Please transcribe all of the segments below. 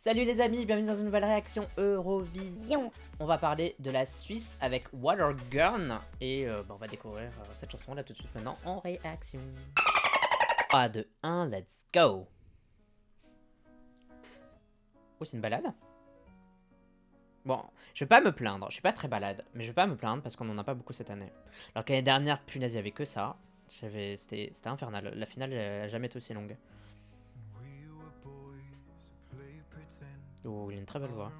Salut les amis, bienvenue dans une nouvelle réaction Eurovision. On va parler de la Suisse avec Water Gun et on va découvrir cette chanson là tout de suite maintenant en réaction. 3, 2, 1, let's go. Oh, c'est une balade. Bon, je vais pas me plaindre, je suis pas très balade, mais je vais pas me plaindre parce qu'on en a pas beaucoup cette année. Alors qu'année dernière, punaise, il y avait que ça. C'était infernal, la finale elle a jamais été aussi longue. Oh, il a une très belle voix.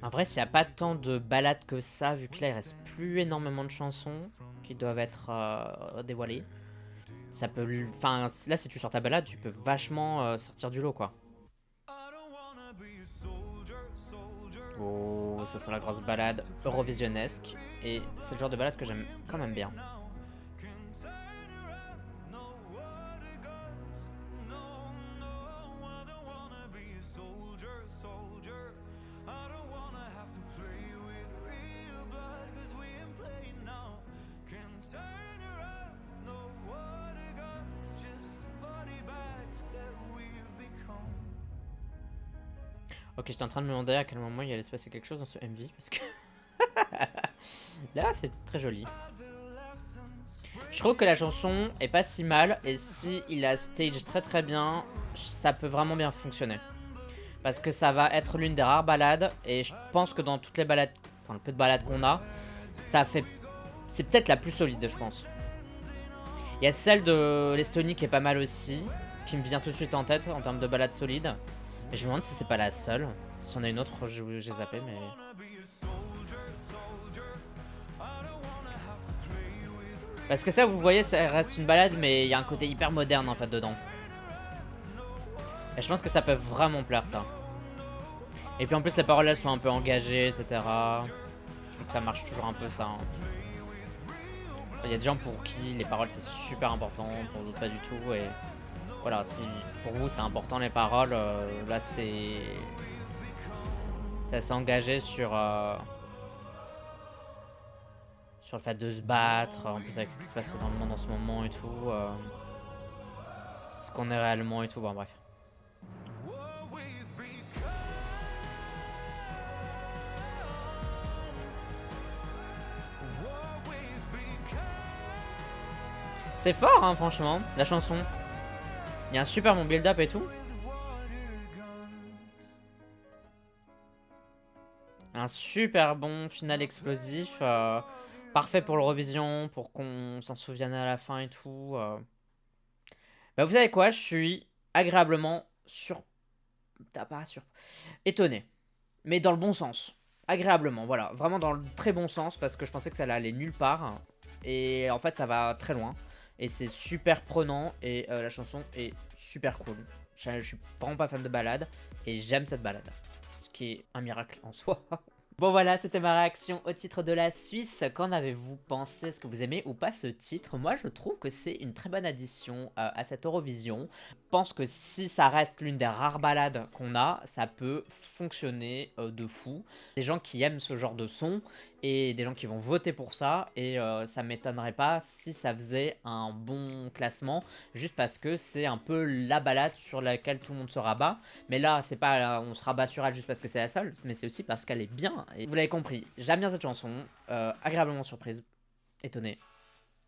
En vrai, s'il n'y a pas tant de ballades que ça, vu que là il reste plus énormément de chansons qui doivent être dévoilées, ça peut. Enfin, là, si tu sors ta balade, tu peux vachement sortir du lot, quoi. Oh, ça sent la grosse balade eurovisionnesque. Et c'est le genre de balade que j'aime quand même bien. Ok, j'étais en train de me demander à quel moment il allait se passer quelque chose dans ce MV parce que là c'est très joli. Je trouve que la chanson est pas si mal et si il la stage très bien, ça peut vraiment bien fonctionner. Parce que ça va être l'une des rares balades et je pense que dans toutes les balades, enfin le peu de balades qu'on a, ça fait, c'est peut-être la plus solide, je pense. Il y a celle de l'Estonie qui est pas mal aussi, qui me vient tout de suite en tête en termes de balade solide. Mais je me demande si c'est pas la seule. Si on a une autre, j'ai zappé, mais... Parce que ça, vous voyez, ça reste une balade, mais il y a un côté hyper moderne, en fait, dedans. Et je pense que ça peut vraiment plaire, ça. Et puis en plus, les paroles, elles sont un peu engagées, etc. Donc ça marche toujours un peu, ça. Hein. Il y a des gens pour qui les paroles, c'est super important, pour d'autres pas du tout, et... Voilà, si pour vous c'est important les paroles, là c'est assez engagé sur le fait de se battre, en plus avec ce qui se passe dans le monde en ce moment et tout, ce qu'on est réellement et tout, bon bref. C'est fort hein franchement, la chanson. Il y a un super bon build-up et tout. Un super bon final explosif. Parfait pour l'Eurovision, pour qu'on s'en souvienne à la fin et tout. Bah vous savez quoi, je suis agréablement étonné. Mais dans le bon sens. Agréablement, voilà. Vraiment dans le très bon sens parce que je pensais que ça allait aller nulle part. Et en fait ça va très loin. Et c'est super prenant et la chanson est super cool. Je suis vraiment pas fan de balade et j'aime cette balade. Ce qui est un miracle en soi. Bon voilà, c'était ma réaction au titre de la Suisse. Qu'en avez-vous pensé? Est-ce que vous aimez ou pas ce titre? Moi je trouve que c'est une très bonne addition à cette Eurovision. Je pense que si ça reste l'une des rares balades qu'on a, ça peut fonctionner de fou. Des gens qui aiment ce genre de son et des gens qui vont voter pour ça et ça m'étonnerait pas si ça faisait un bon classement juste parce que c'est un peu la balade sur laquelle tout le monde se rabat. Mais là c'est pas on se rabat sur elle juste parce que c'est la seule, mais c'est aussi parce qu'elle est bien. Et vous l'avez compris, j'aime bien cette chanson, agréablement surprise, étonné.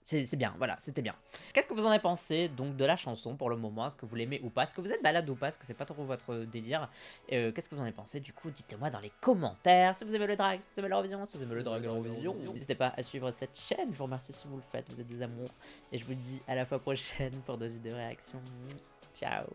C'est bien, voilà, c'était bien. Qu'est-ce que vous en avez pensé donc de la chanson pour le moment? Est-ce que vous l'aimez ou pas? Est-ce que vous êtes balade ou pas? Est-ce que c'est pas trop votre délire? Qu'est-ce que vous en avez pensé? Du coup, dites-moi dans les commentaires si vous aimez le drag, si vous aimez l'Eurovision, si vous aimez le drag l'Eurovision. N'hésitez pas à suivre cette chaîne, je vous remercie si vous le faites, vous êtes des amours. Et je vous dis à la fois prochaine pour d'autres vidéos réactions. Ciao!